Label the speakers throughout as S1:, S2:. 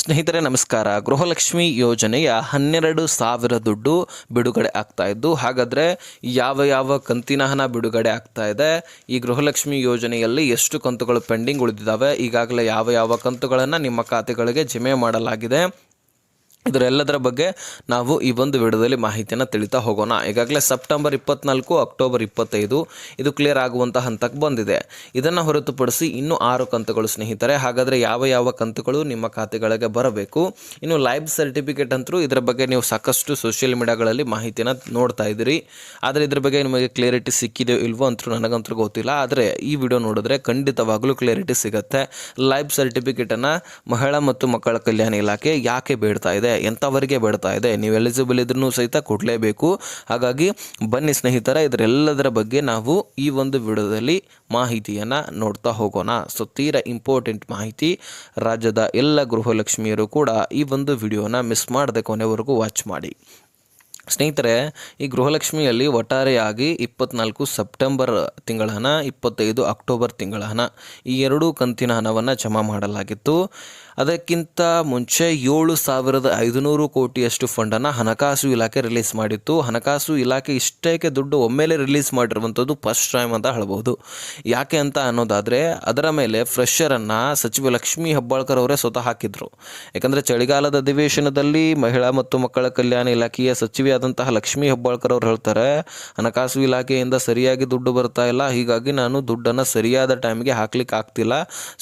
S1: ಸ್ನೇಹಿತರೆ ನಮಸ್ಕಾರ. ಗೃಹಲಕ್ಷ್ಮಿ ಯೋಜನೆಯ 12,000 ದುಡ್ಡು ಬಿಡುಗಡೆ ಆಗ್ತಾ ಇದ್ದು, ಹಾಗಾದರೆ ಯಾವ ಯಾವ ಕಂತಿನ ಹಣ ಬಿಡುಗಡೆ ಆಗ್ತಾ ಇದೆ, ಈ ಗೃಹಲಕ್ಷ್ಮಿ ಯೋಜನೆಯಲ್ಲಿ ಎಷ್ಟು ಕಂತುಗಳು ಪೆಂಡಿಂಗ್ ಉಳಿದಿದ್ದಾವೆ, ಈಗಾಗಲೇ ಯಾವ ಯಾವ ಕಂತುಗಳನ್ನು ನಿಮ್ಮ ಖಾತೆಗಳಿಗೆ ಜಮೆ ಮಾಡಲಾಗಿದೆ, ಇದರೆಲ್ಲದರ ಬಗ್ಗೆ ನಾವು ಈ ಒಂದು ವಿಡಿಯೋದಲ್ಲಿ ಮಾಹಿತಿಯನ್ನು ತಿಳಿತಾ ಹೋಗೋಣ. ಈಗಾಗಲೇ ಸೆಪ್ಟೆಂಬರ್ 24, ಅಕ್ಟೋಬರ್ 25 ಇದು ಕ್ಲಿಯರ್ ಆಗುವಂಥ ಹಂತಕ್ಕೆ ಬಂದಿದೆ. ಇದನ್ನು ಹೊರತುಪಡಿಸಿ ಇನ್ನೂ 6 ಕಂತುಗಳು ಸ್ನೇಹಿತರೆ. ಹಾಗಾದರೆ ಯಾವ ಯಾವ ಕಂತುಗಳು ನಿಮ್ಮ ಖಾತೆಗಳಿಗೆ ಬರಬೇಕು, ಇನ್ನು ಲೈವ್ ಸರ್ಟಿಫಿಕೇಟ್ ಅಂತೂ ಇದರ ಬಗ್ಗೆ ನೀವು ಸಾಕಷ್ಟು ಸೋಷಿಯಲ್ ಮೀಡಿಯಾಗಳಲ್ಲಿ ಮಾಹಿತಿಯನ್ನು ನೋಡ್ತಾ ಇದ್ದೀರಿ. ಆದರೆ ಇದ್ರ ಬಗ್ಗೆ ನಿಮಗೆ ಕ್ಲಿಯರಿಟಿ ಸಿಕ್ಕಿದೆಯೋ ಇಲ್ವೋ ಅಂತೂ ನನಗಂತೂ ಗೊತ್ತಿಲ್ಲ. ಆದರೆ ಈ ವಿಡಿಯೋ ನೋಡಿದ್ರೆ ಖಂಡಿತವಾಗಲೂ ಕ್ಲಿಯರಿಟಿ ಸಿಗುತ್ತೆ. ಲೈವ್ ಸರ್ಟಿಫಿಕೇಟನ್ನು ಮಹಿಳಾ ಮತ್ತು ಮಕ್ಕಳ ಕಲ್ಯಾಣ ಇಲಾಖೆ ಯಾಕೆ ಬೇಡ್ತಾ ಇದೆ, ಎಂಥವರಿಗೆ ಬೇಡ್ತಾ ಇದೆ, ನೀವು ಎಲಿಜಿಬಲ್ ಇದ್ರೂ ಸಹಿತ ಕೊಡಲೇಬೇಕು. ಹಾಗಾಗಿ ಬನ್ನಿ ಸ್ನೇಹಿತರೆ, ಇದರೆಲ್ಲದರ ಬಗ್ಗೆ ನಾವು ಈ ಒಂದು ವಿಡಿಯೋದಲ್ಲಿ ಮಾಹಿತಿಯನ್ನು ನೋಡ್ತಾ ಹೋಗೋಣ. ಸೊ ತೀರಾ ಇಂಪಾರ್ಟೆಂಟ್ ಮಾಹಿತಿ. ರಾಜ್ಯದ ಎಲ್ಲ ಗೃಹಲಕ್ಷ್ಮಿಯರು ಕೂಡ ಈ ಒಂದು ವಿಡಿಯೋನ ಮಿಸ್ ಮಾಡದೆ ಕೊನೆವರೆಗೂ ವಾಚ್ ಮಾಡಿ. ಸ್ನೇಹಿತರೆ, ಈ ಗೃಹಲಕ್ಷ್ಮಿಯಲ್ಲಿ ಒಟ್ಟಾರೆಯಾಗಿ 24 ಸೆಪ್ಟೆಂಬರ್ ತಿಂಗಳ ಹಣ, 25 ಅಕ್ಟೋಬರ್ ತಿಂಗಳ ಹಣ, ಈ ಎರಡೂ ಕಂತಿನ ಹಣವನ್ನು ಜಮಾ ಮಾಡಲಾಗಿತ್ತು. ಅದಕ್ಕಿಂತ ಮುಂಚೆ 7,500 ಕೋಟಿಯಷ್ಟು ಫಂಡನ್ನು ಹಣಕಾಸು ಇಲಾಖೆ ರಿಲೀಸ್ ಮಾಡಿತ್ತು. ಹಣಕಾಸು ಇಲಾಖೆ ಇಷ್ಟಕ್ಕೆ ದುಡ್ಡು ಒಮ್ಮೆಲೆ ರಿಲೀಸ್ ಮಾಡಿರುವಂಥದ್ದು ಫಸ್ಟ್ ಟೈಮ್ ಅಂತ ಹೇಳ್ಬೋದು. ಯಾಕೆ ಅಂತ ಅನ್ನೋದಾದರೆ, ಅದರ ಮೇಲೆ ಫ್ರೆಷರನ್ನು ಸಚಿವ ಲಕ್ಷ್ಮೀ ಹೆಬ್ಬಾಳ್ಕರ್ ಅವರೇ ಸ್ವತಃ ಹಾಕಿದರು. ಯಾಕಂದರೆ ಚಳಿಗಾಲದ ಅಧಿವೇಶನದಲ್ಲಿ ಮಹಿಳಾ ಮತ್ತು ಮಕ್ಕಳ ಕಲ್ಯಾಣ ಇಲಾಖೆಯ ಸಚಿವೆಯಾದಂತಹ ಲಕ್ಷ್ಮೀ ಹೆಬ್ಬಾಳ್ಕರ್ ಅವರು ಹೇಳ್ತಾರೆ, ಹಣಕಾಸು ಇಲಾಖೆಯಿಂದ ಸರಿಯಾಗಿ ದುಡ್ಡು ಬರ್ತಾ ಇಲ್ಲ, ಹೀಗಾಗಿ ನಾನು ದುಡ್ಡನ್ನು ಸರಿಯಾದ ಟೈಮ್ಗೆ ಹಾಕ್ಲಿಕ್ಕೆ ಆಗ್ತಿಲ್ಲ.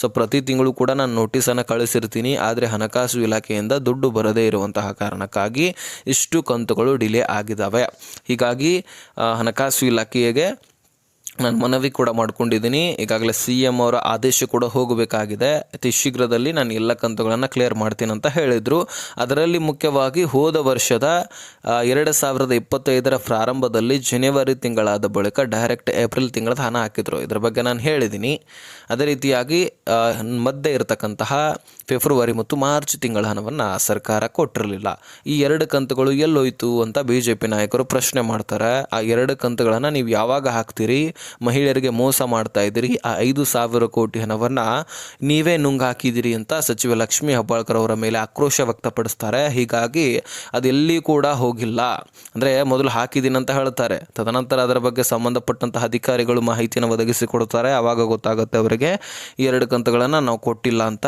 S1: ಸೊ ಪ್ರತಿ ತಿಂಗಳು ಕೂಡ ನಾನು ನೋಟಿಸನ್ನು ಕಳಿಸಿರ್ತೀನಿ, ಆದರೆ ಹಣಕಾಸು ಇಲಾಖೆಯಿಂದ ದುಡ್ಡು ಬರದೇ ಇರುವಂತಹ ಕಾರಣಕ್ಕಾಗಿ ಇಷ್ಟು ಕಂತುಗಳು ಡಿಲೇ ಆಗಿದ್ದಾವೆ. ಹೀಗಾಗಿ ಹಣಕಾಸು ಇಲಾಖೆಗೆ ನಾನು ಮನವಿ ಕೂಡ ಮಾಡ್ಕೊಂಡಿದ್ದೀನಿ. ಈಗಾಗಲೇ CM ಅವರ ಆದೇಶ ಕೂಡ ಹೋಗಬೇಕಾಗಿದೆ. ಅತಿ ಶೀಘ್ರದಲ್ಲಿ ನಾನು ಎಲ್ಲ ಕಂತುಗಳನ್ನು ಕ್ಲಿಯರ್ ಮಾಡ್ತೀನಿ ಅಂತ ಹೇಳಿದರು. ಅದರಲ್ಲಿ ಮುಖ್ಯವಾಗಿ ಹೋದ ವರ್ಷದ 2025 ಪ್ರಾರಂಭದಲ್ಲಿ ಜನವರಿ ತಿಂಗಳಾದ ಬಳಿಕ ಡೈರೆಕ್ಟ್ ಏಪ್ರಿಲ್ ತಿಂಗಳದ ಹಣ ಹಾಕಿದ್ರು. ಇದರ ಬಗ್ಗೆ ನಾನು ಹೇಳಿದ್ದೀನಿ. ಅದೇ ರೀತಿಯಾಗಿ ಮಧ್ಯೆ ಇರತಕ್ಕಂತಹ ಫೆಬ್ರವರಿ ಮತ್ತು ಮಾರ್ಚ್ ತಿಂಗಳ ಹಣವನ್ನು ಸರ್ಕಾರ ಕೊಟ್ಟಿರಲಿಲ್ಲ. ಈ 2 ಕಂತುಗಳು ಎಲ್ಲೋಯ್ತು ಅಂತ BJP ನಾಯಕರು ಪ್ರಶ್ನೆ ಮಾಡ್ತಾರೆ. ಆ 2 ಕಂತುಗಳನ್ನು ನೀವು ಯಾವಾಗ ಹಾಕ್ತೀರಿ, ಮಹಿಳೆಯರಿಗೆ ಮೋಸ ಮಾಡ್ತಾ ಇದ್ದೀರಿ, ಆ 5,000 ಕೋಟಿ ಹಣವನ್ನು ನೀವೇ ನುಂಗ್ ಹಾಕಿದಿರಿ ಅಂತ ಸಚಿವ ಲಕ್ಷ್ಮೀ ಹೆಬ್ಬಾಳ್ಕರ್ ಅವರ ಮೇಲೆ ಆಕ್ರೋಶ ವ್ಯಕ್ತಪಡಿಸ್ತಾರೆ. ಹೀಗಾಗಿ ಅದೆಲ್ಲಿ ಕೂಡ ಹೋಗಿಲ್ಲ. ಅಂದರೆ ಮೊದಲು ಹಾಕಿದ್ದೀನಿ ಅಂತ ಹೇಳ್ತಾರೆ, ತದನಂತರ ಅದರ ಬಗ್ಗೆ ಸಂಬಂಧಪಟ್ಟಂತಹ ಅಧಿಕಾರಿಗಳು ಮಾಹಿತಿಯನ್ನು ಒದಗಿಸಿಕೊಡ್ತಾರೆ. ಆವಾಗ ಗೊತ್ತಾಗುತ್ತೆ ಅವರಿಗೆ ಈ 2 ಕಂತುಗಳನ್ನು ನಾವು ಕೊಟ್ಟಿಲ್ಲ ಅಂತ.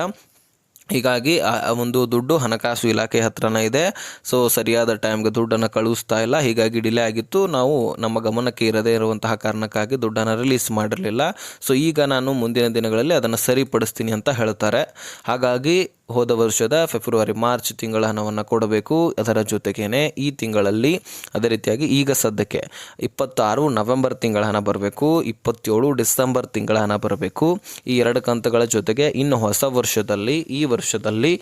S1: ಹೀಗಾಗಿ ಆ ಒಂದು ದುಡ್ಡು ಹಣಕಾಸು ಇಲಾಖೆ ಹತ್ರನೇ ಇದೆ. ಸೊ ಸರಿಯಾದ ಟೈಮ್ಗೆ ದುಡ್ಡನ್ನು ಕಳಿಸ್ತಾ ಇಲ್ಲ, ಹೀಗಾಗಿ ಡಿಲೇ ಆಗಿತ್ತು. ನಾವು ನಮ್ಮ ಗಮನಕ್ಕೆ ಇರದೇ ಇರುವಂತಹ ಕಾರಣಕ್ಕಾಗಿ ದುಡ್ಡನ್ನು ರಿಲೀಸ್ ಮಾಡಿರಲಿಲ್ಲ. ಸೊ ಈಗ ನಾನು ಮುಂದಿನ ದಿನಗಳಲ್ಲಿ ಅದನ್ನು ಸರಿಪಡಿಸ್ತೀನಿ ಅಂತ ಹೇಳ್ತಾರೆ. ಹಾಗಾಗಿ ಹೋದ ವರ್ಷದ ಫೆಬ್ರವರಿ ಮಾರ್ಚ್ ತಿಂಗಳ ಹಣವನ್ನು ಕೊಡಬೇಕು. ಅದರ ಜೊತೆಗೇ ಈ ತಿಂಗಳಲ್ಲಿ ಅದೇ ರೀತಿಯಾಗಿ ಈಗ ಸದ್ಯಕ್ಕೆ 26 ನವೆಂಬರ್ ತಿಂಗಳ ಹಣ ಬರಬೇಕು, 27 ಡಿಸೆಂಬರ್ ತಿಂಗಳ ಹಣ ಬರಬೇಕು. ಈ 2 ಕಂತುಗಳ ಜೊತೆಗೆ ಇನ್ನು ಹೊಸ ವರ್ಷದಲ್ಲಿ, ಈ ವರ್ಷದಲ್ಲಿ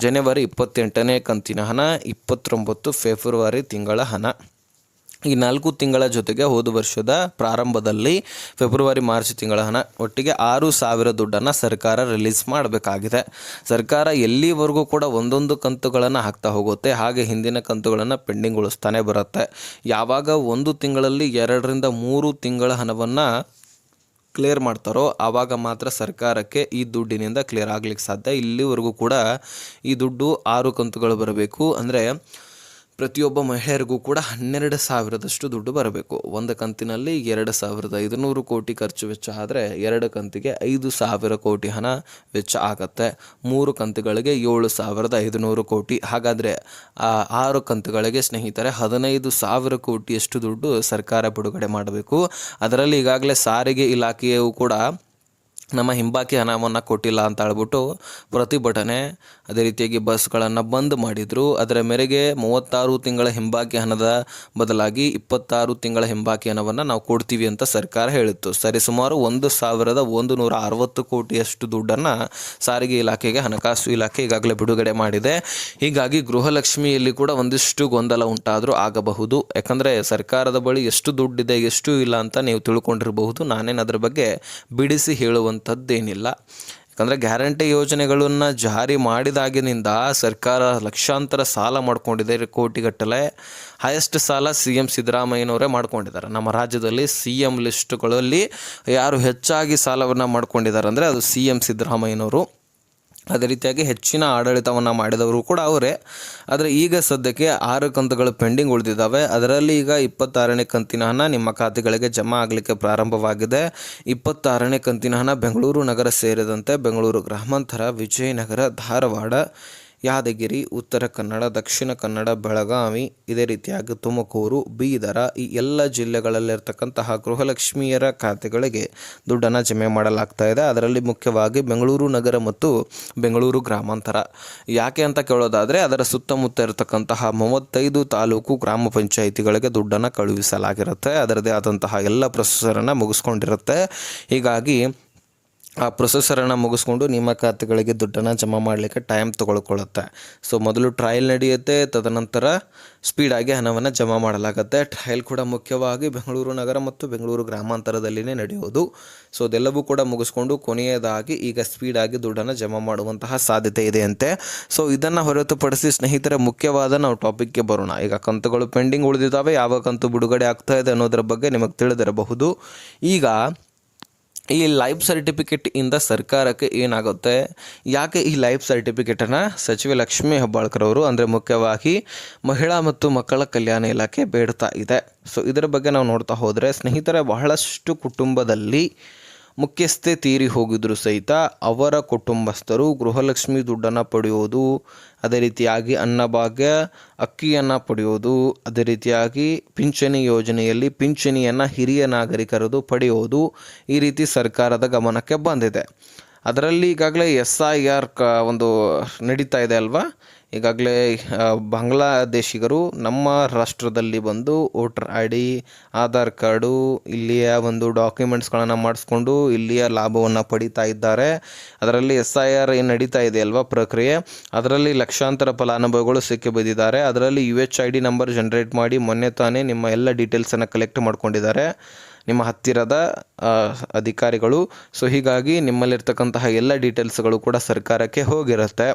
S1: ಜನವರಿ 28ನೇ ಕಂತಿನ ಹಣ, 29 ಫೆಬ್ರವರಿ ತಿಂಗಳ ಹಣ, ಈ 4 ತಿಂಗಳ ಜೊತೆಗೆ ಹೋದ ವರ್ಷದ ಪ್ರಾರಂಭದಲ್ಲಿ ಫೆಬ್ರವರಿ ಮಾರ್ಚ್ ತಿಂಗಳ ಹಣ, ಒಟ್ಟಿಗೆ 6,000 ದುಡ್ಡನ್ನು ಸರ್ಕಾರ ರಿಲೀಸ್ ಮಾಡಬೇಕಾಗಿದೆ. ಸರ್ಕಾರ ಎಲ್ಲಿವರೆಗೂ ಕೂಡ ಒಂದೊಂದು ಕಂತುಗಳನ್ನು ಹಾಕ್ತಾ ಹೋಗುತ್ತೆ, ಹಾಗೆ ಹಿಂದಿನ ಕಂತುಗಳನ್ನು ಪೆಂಡಿಂಗ್ ಉಳಿಸ್ತಾನೆ ಬರುತ್ತೆ. ಯಾವಾಗ ಒಂದು ತಿಂಗಳಲ್ಲಿ 2 ರಿಂದ 3 ತಿಂಗಳ ಹಣವನ್ನು ಕ್ಲಿಯರ್ ಮಾಡ್ತಾರೋ ಆವಾಗ ಮಾತ್ರ ಸರ್ಕಾರಕ್ಕೆ ಈ ದುಡ್ಡಿನಿಂದ ಕ್ಲಿಯರ್ ಆಗಲಿಕ್ಕೆ ಸಾಧ್ಯ. ಇಲ್ಲಿವರೆಗೂ ಕೂಡ ಈ ದುಡ್ಡು 6 ಕಂತುಗಳು ಬರಬೇಕು. ಅಂದರೆ ಪ್ರತಿಯೊಬ್ಬ ಮಹಿಳೆಯರಿಗೂ ಕೂಡ 12,000ದಷ್ಟು ದುಡ್ಡು ಬರಬೇಕು. ಒಂದು ಕಂತಿನಲ್ಲಿ 2,500 ಕೋಟಿ ಖರ್ಚು ವೆಚ್ಚ ಆದರೆ 2 ಕಂತಿಗೆ 5,000 ಕೋಟಿ ಹಣ ವೆಚ್ಚ ಆಗತ್ತೆ. 3 ಕಂತುಗಳಿಗೆ 7,500 ಕೋಟಿ. ಹಾಗಾದರೆ 6 ಕಂತುಗಳಿಗೆ ಸ್ನೇಹಿತರೆ 15,000 ಕೋಟಿಯಷ್ಟು ದುಡ್ಡು ಸರ್ಕಾರ ಬಿಡುಗಡೆ ಮಾಡಬೇಕು. ಅದರಲ್ಲಿ ಈಗಾಗಲೇ ಸಾರಿಗೆ ಇಲಾಖೆಯು ಕೂಡ ನಮ್ಮ ಹಿಂಬಾಕಿ ಹಣವನ್ನು ಕೊಟ್ಟಿಲ್ಲ ಅಂತ ಹೇಳ್ಬಿಟ್ಟು ಪ್ರತಿಭಟನೆ, ಅದೇ ರೀತಿಯಾಗಿ ಬಸ್ಗಳನ್ನು ಬಂದ್ ಮಾಡಿದರು. ಅದರ ಮೇರೆಗೆ 36 ತಿಂಗಳ ಹಿಂಬಾಕಿ ಹಣದ ಬದಲಾಗಿ 26 ತಿಂಗಳ ಹಿಂಬಾಕಿ ಹಣವನ್ನು ನಾವು ಕೊಡ್ತೀವಿ ಅಂತ ಸರ್ಕಾರ ಹೇಳಿತ್ತು. ಸರಿಸುಮಾರು 1,160 ಕೋಟಿಯಷ್ಟು ದುಡ್ಡನ್ನು ಸಾರಿಗೆ ಇಲಾಖೆಗೆ ಹಣಕಾಸು ಇಲಾಖೆ ಈಗಾಗಲೇ ಬಿಡುಗಡೆ ಮಾಡಿದೆ. ಹೀಗಾಗಿ ಗೃಹಲಕ್ಷ್ಮಿಯಲ್ಲಿ ಕೂಡ ಒಂದಿಷ್ಟು ಗೊಂದಲ ಉಂಟಾದರೂ ಆಗಬಹುದು. ಯಾಕಂದರೆ ಸರ್ಕಾರದ ಬಳಿ ಎಷ್ಟು ದುಡ್ಡಿದೆ, ಎಷ್ಟು ಇಲ್ಲ ಅಂತ ನೀವು ತಿಳ್ಕೊಂಡಿರಬಹುದು. ನಾನೇನು ಅದರ ಬಗ್ಗೆ ಬಿಡಿಸಿ ಹೇಳುವಂಥದ್ದೇನಿಲ್ಲ. ಯಾಕಂದರೆ ಗ್ಯಾರಂಟಿ ಯೋಜನೆಗಳನ್ನು ಜಾರಿ ಮಾಡಿದಾಗಿನಿಂದ ಸರ್ಕಾರ ಲಕ್ಷಾಂತರ ಸಾಲ ಮಾಡ್ಕೊಂಡಿದೆ, ಕೋಟಿಗಟ್ಟಲೆ. ಹೈಯೆಸ್ಟ್ ಸಾಲ CM ಸಿದ್ದರಾಮಯ್ಯನವರೇ ಮಾಡ್ಕೊಂಡಿದ್ದಾರೆ. ನಮ್ಮ ರಾಜ್ಯದಲ್ಲಿ CM ಲಿಸ್ಟ್ಗಳಲ್ಲಿ ಯಾರು ಹೆಚ್ಚಾಗಿ ಸಾಲವನ್ನು ಮಾಡ್ಕೊಂಡಿದ್ದಾರೆ ಅಂದರೆ ಅದು CM ಸಿದ್ದರಾಮಯ್ಯನವರು. ಅದೇ ರೀತಿಯಾಗಿ ಹೆಚ್ಚಿನ ಆಡಳಿತವನ್ನು ಮಾಡಿದವರು ಕೂಡ ಅವರೇ. ಆದರೆ ಈಗ ಸದ್ಯಕ್ಕೆ 6 ಕಂತುಗಳು ಪೆಂಡಿಂಗ್ ಉಳಿದಿದ್ದಾವೆ. ಅದರಲ್ಲಿ ಈಗ 26ನೇ ಕಂತಿನ ಹಣ ನಿಮ್ಮ ಖಾತೆಗಳಿಗೆ ಜಮಾ ಆಗಲಿಕ್ಕೆ ಪ್ರಾರಂಭವಾಗಿದೆ. 26ನೇ ಕಂತಿನ ಹಣ ಬೆಂಗಳೂರು ನಗರ ಸೇರಿದಂತೆ ಬೆಂಗಳೂರು ಗ್ರಾಮಾಂತರ, ವಿಜಯನಗರ, ಧಾರವಾಡ, ಯಾದಗಿರಿ, ಉತ್ತರ ಕನ್ನಡ, ದಕ್ಷಿಣ ಕನ್ನಡ, ಬೆಳಗಾವಿ, ಇದೇ ರೀತಿಯಾಗಿ ತುಮಕೂರು, ಬೀದರ, ಈ ಎಲ್ಲ ಜಿಲ್ಲೆಗಳಲ್ಲಿರ್ತಕ್ಕಂತಹ ಗೃಹಲಕ್ಷ್ಮಿಯರ ಖಾತೆಗಳಿಗೆ ದುಡ್ಡನ್ನು ಜಮೆ ಮಾಡಲಾಗ್ತಾ ಇದೆ. ಅದರಲ್ಲಿ ಮುಖ್ಯವಾಗಿ ಬೆಂಗಳೂರು ನಗರ ಮತ್ತು ಬೆಂಗಳೂರು ಗ್ರಾಮಾಂತರ. ಯಾಕೆ ಅಂತ ಕೇಳೋದಾದರೆ ಅದರ ಸುತ್ತಮುತ್ತ ಇರತಕ್ಕಂತಹ 35 ತಾಲೂಕು ಗ್ರಾಮ ಪಂಚಾಯಿತಿಗಳಿಗೆ ದುಡ್ಡನ್ನು ಕಳುಹಿಸಲಾಗಿರುತ್ತೆ. ಅದರದೇ ಆದಂತಹ ಎಲ್ಲ ಪ್ರೊಸೆಸರನ್ನು ಮುಗಿಸ್ಕೊಂಡಿರುತ್ತೆ. ಹೀಗಾಗಿ ಆ ಪ್ರೊಸೆಸರನ್ನು ಮುಗಿಸ್ಕೊಂಡು ನಿಮ್ಮ ಖಾತೆಗಳಿಗೆ ದುಡ್ಡನ್ನು ಜಮಾ ಮಾಡಲಿಕ್ಕೆ ಟೈಮ್ ತೊಗೊಳ್ಕೊಳ್ಳುತ್ತೆ. ಸೊ ಮೊದಲು ಟ್ರಯಲ್ ನಡೆಯುತ್ತೆ, ತದನಂತರ ಸ್ಪೀಡಾಗಿ ಹಣವನ್ನು ಜಮಾ ಮಾಡಲಾಗುತ್ತೆ. ಟ್ರಯಲ್ ಕೂಡ ಮುಖ್ಯವಾಗಿ ಬೆಂಗಳೂರು ನಗರ ಮತ್ತು ಬೆಂಗಳೂರು ಗ್ರಾಮಾಂತರದಲ್ಲಿನೇ ನಡೆಯೋದು. ಸೊ ಅದೆಲ್ಲವೂ ಕೂಡ ಮುಗಿಸ್ಕೊಂಡು ಕೊನೆಯದಾಗಿ ಈಗ ಸ್ಪೀಡಾಗಿ ದುಡ್ಡನ್ನು ಜಮಾ ಮಾಡುವಂತಹ ಸಾಧ್ಯತೆ ಇದೆ ಅಂತೆ. ಸೊ ಇದನ್ನು ಹೊರತುಪಡಿಸಿ ಸ್ನೇಹಿತರೆ, ಮುಖ್ಯವಾದ ನಾವು ಟಾಪಿಕ್ಗೆ ಬರೋಣ. ಈಗ ಕಂತುಗಳು ಪೆಂಡಿಂಗ್ ಉಳಿದಿದ್ದಾವೆ, ಯಾವ ಕಂತು ಬಿಡುಗಡೆ ಆಗ್ತಾ ಇದೆ ಅನ್ನೋದರ ಬಗ್ಗೆ ನಿಮಗೆ ತಿಳಿದಿರಬಹುದು. ಈಗ ಈ ಲೈಫ್ ಸರ್ಟಿಫಿಕೇಟ್ ಇಂದ ಸರ್ಕಾರಕ್ಕೆ ಏನಾಗುತ್ತೆ, ಯಾಕೆ ಈ ಲೈಫ್ ಸರ್ಟಿಫಿಕೇಟನ್ನು ಸಚಿವೆ ಲಕ್ಷ್ಮೀ ಹೆಬ್ಬಾಳ್ಕರ್ ಅವರು ಅಂದರೆ ಮುಖ್ಯವಾಗಿ ಮಹಿಳಾ ಮತ್ತು ಮಕ್ಕಳ ಕಲ್ಯಾಣ ಇಲಾಖೆ ಬೇಡ್ತಾ ಇದೆ. ಸೊ ಇದರ ಬಗ್ಗೆ ನಾವು ನೋಡ್ತಾ ಹೋದರೆ ಸ್ನೇಹಿತರೆ, ಬಹಳಷ್ಟು ಕುಟುಂಬದಲ್ಲಿ ಮುಖ್ಯಸ್ಥೆ ತೀರಿ ಹೋಗಿದ್ರು ಸಹಿತ ಅವರ ಕುಟುಂಬಸ್ಥರು ಗೃಹಲಕ್ಷ್ಮಿ ದುಡ್ಡನ್ನು ಪಡೆಯೋದು, ಅದೇ ರೀತಿಯಾಗಿ ಅನ್ನಭಾಗ್ಯ ಅಕ್ಕಿಯನ್ನು ಪಡೆಯೋದು, ಅದೇ ರೀತಿಯಾಗಿ ಪಿಂಚಣಿ ಯೋಜನೆಯಲ್ಲಿ ಪಿಂಚಣಿಯನ್ನು ಹಿರಿಯ ನಾಗರಿಕರದು ಪಡೆಯೋದು, ಈ ರೀತಿ ಸರ್ಕಾರದ ಗಮನಕ್ಕೆ ಬಂದಿದೆ. ಅದರಲ್ಲಿ ಈಗಾಗಲೇ SIR ಒಂದು ನಡೀತಾ ಇದೆ ಅಲ್ವಾ. ಈಗಾಗಲೇ ಬಾಂಗ್ಲಾದೇಶಿಗರು ನಮ್ಮ ರಾಷ್ಟ್ರದಲ್ಲಿ ಬಂದು ವೋಟರ್ ID, ಆಧಾರ್ ಕಾರ್ಡು, ಇಲ್ಲಿಯ ಒಂದು ಡಾಕ್ಯುಮೆಂಟ್ಸ್ಗಳನ್ನು ಮಾಡಿಸ್ಕೊಂಡು ಇಲ್ಲಿಯ ಲಾಭವನ್ನು ಪಡೀತಾ ಇದ್ದಾರೆ. ಅದರಲ್ಲಿ SIR ಏನು ನಡೀತಾ ಇದೆ ಅಲ್ವಾ ಪ್ರಕ್ರಿಯೆ, ಅದರಲ್ಲಿ ಲಕ್ಷಾಂತರ ಫಲಾನುಭವಿಗಳು ಸಿಕ್ಕಿ ಬಿದ್ದಿದ್ದಾರೆ. ಅದರಲ್ಲಿ UHID ನಂಬರ್ ಜನ್ರೇಟ್ ಮಾಡಿ ಮೊನ್ನೆ ತಾನೇ ನಿಮ್ಮ ಎಲ್ಲ ಡೀಟೇಲ್ಸನ್ನು ಕಲೆಕ್ಟ್ ಮಾಡ್ಕೊಂಡಿದ್ದಾರೆ ನಿಮ್ಮ ಹತ್ತಿರದ ಅಧಿಕಾರಿಗಳು. ಸೊ ಹೀಗಾಗಿ ನಿಮ್ಮಲ್ಲಿರ್ತಕ್ಕಂತಹ ಎಲ್ಲ ಡೀಟೇಲ್ಸ್ಗಳು ಕೂಡ ಸರ್ಕಾರಕ್ಕೆ ಹೋಗಿರುತ್ತೆ.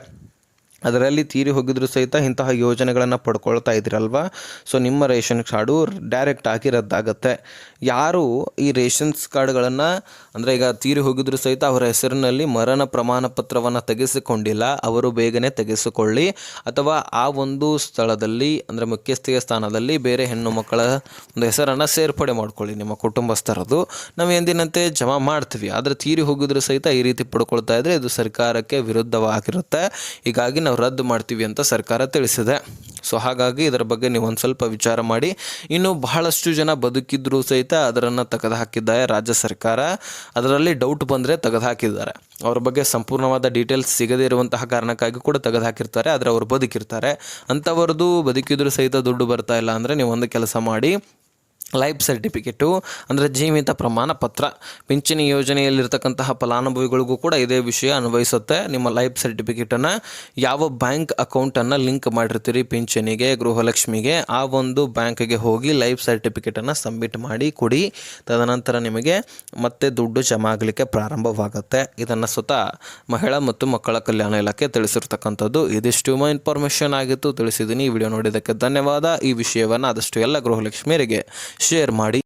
S1: ಅದರಲ್ಲಿ ತೀರಿ ಹೋಗಿದ್ರು ಸಹಿತ ಇಂತಹ ಯೋಜನೆಗಳನ್ನು ಪಡ್ಕೊಳ್ತಾ ಇದ್ದೀರಲ್ವ. ಸೊ ನಿಮ್ಮ ರೇಷನ್ ಕಾರ್ಡು ಡೈರೆಕ್ಟ್ ಆಗಿ ರದ್ದಾಗುತ್ತೆ. ಯಾರು ಈ ರೇಷನ್ಸ್ ಕಾರ್ಡ್ಗಳನ್ನು ಅಂದರೆ ಈಗ ತೀರಿ ಹೋಗಿದ್ರು ಸಹಿತ ಅವರ ಹೆಸರಿನಲ್ಲಿ ಮರಣ ಪ್ರಮಾಣ ಪತ್ರವನ್ನು ತೆಗೆಸಿಕೊಂಡಿಲ್ಲ, ಅವರು ಬೇಗನೆ ತೆಗೆಸಿಕೊಳ್ಳಿ. ಅಥವಾ ಆ ಒಂದು ಸ್ಥಳದಲ್ಲಿ ಅಂದರೆ ಮುಖ್ಯಸ್ಥಿಗೆ ಸ್ಥಾನದಲ್ಲಿ ಬೇರೆ ಹೆಣ್ಣು ಮಕ್ಕಳ ಒಂದು ಹೆಸರನ್ನು ಸೇರ್ಪಡೆ ಮಾಡ್ಕೊಳ್ಳಿ ನಿಮ್ಮ ಕುಟುಂಬಸ್ಥರದು. ನಾವು ಎಂದಿನಂತೆ ಜಮಾ ಮಾಡ್ತೀವಿ. ಆದರೆ ತೀರಿ ಹೋಗಿದ್ರು ಸಹಿತ ಈ ರೀತಿ ಪಡ್ಕೊಳ್ತಾ ಇದ್ದರೆ ಇದು ಸರ್ಕಾರಕ್ಕೆ ವಿರುದ್ಧವಾಗಿರುತ್ತೆ. ಹೀಗಾಗಿ ನಾವು ರದ್ದು ಮಾಡ್ತೀವಿ ಅಂತ ಸರ್ಕಾರ ತಿಳಿಸಿದೆ. ಸೊ ಹಾಗಾಗಿ ಇದರ ಬಗ್ಗೆ ನೀವು ಒಂದು ಸ್ವಲ್ಪ ವಿಚಾರ ಮಾಡಿ. ಇನ್ನು ಬಹಳಷ್ಟು ಜನ ಬದುಕಿದ್ರು ಸಹಿತ ಅದನ್ನು ತೆಗೆದುಹಾಕಿದ್ದಾರೆ ರಾಜ್ಯ ಸರ್ಕಾರ. ಅದರಲ್ಲಿ ಡೌಟ್ ಬಂದರೆ ತೆಗೆದುಹಾಕಿದ್ದಾರೆ. ಅವ್ರ ಬಗ್ಗೆ ಸಂಪೂರ್ಣವಾದ ಡೀಟೇಲ್ಸ್ ಸಿಗದೇ ಇರುವಂತಹ ಕಾರಣಕ್ಕಾಗಿ ಕೂಡ ತೆಗೆದುಹಾಕಿರ್ತಾರೆ. ಆದರೆ ಅವರು ಬದುಕಿರ್ತಾರೆ. ಅಂಥವ್ರದ್ದು ಬದುಕಿದ್ರು ಸಹಿತ ದುಡ್ಡು ಬರ್ತಾ ಇಲ್ಲ ಅಂದರೆ ನೀವು ಒಂದು ಕೆಲಸ ಮಾಡಿ, ಲೈಫ್ ಸರ್ಟಿಫಿಕೇಟು ಅಂದರೆ ಜೀವಿತ ಪ್ರಮಾಣ ಪತ್ರ, ಪಿಂಚಣಿ ಯೋಜನೆಯಲ್ಲಿರ್ತಕ್ಕಂತಹ ಫಲಾನುಭವಿಗಳಿಗೂ ಕೂಡ ಇದೇ ವಿಷಯ ಅನ್ವಯಿಸುತ್ತೆ. ನಿಮ್ಮ ಲೈಫ್ ಸರ್ಟಿಫಿಕೇಟನ್ನು ಯಾವ ಬ್ಯಾಂಕ್ ಅಕೌಂಟನ್ನು ಲಿಂಕ್ ಮಾಡಿರ್ತೀರಿ ಪಿಂಚಣಿಗೆ, ಗೃಹಲಕ್ಷ್ಮಿಗೆ, ಆ ಒಂದು ಬ್ಯಾಂಕ್ಗೆ ಹೋಗಿ ಲೈಫ್ ಸರ್ಟಿಫಿಕೇಟನ್ನು ಸಬ್ಮಿಟ್ ಮಾಡಿ ಕೊಡಿ. ತದನಂತರ ನಿಮಗೆ ಮತ್ತೆ ದುಡ್ಡು ಜಮಾ ಆಗಲಿಕ್ಕೆ ಪ್ರಾರಂಭವಾಗುತ್ತೆ. ಇದನ್ನು ಸ್ವತಃ ಮಹಿಳಾ ಮತ್ತು ಮಕ್ಕಳ ಕಲ್ಯಾಣ ಇಲಾಖೆ ತಿಳಿಸಿರ್ತಕ್ಕಂಥದ್ದು. ಇದಿಷ್ಟು ಇನ್ಫಾರ್ಮೇಷನ್ ಆಗಿತ್ತು, ತಿಳಿಸಿದ್ದೀನಿ. ಈ ವಿಡಿಯೋ ನೋಡಿದ್ದಕ್ಕೆ ಧನ್ಯವಾದ. ಈ ವಿಷಯವನ್ನು ಆದಷ್ಟು ಎಲ್ಲ ಗೃಹಲಕ್ಷ್ಮಿಯರಿಗೆ ಶೇರ್ ಮಾಡಿ.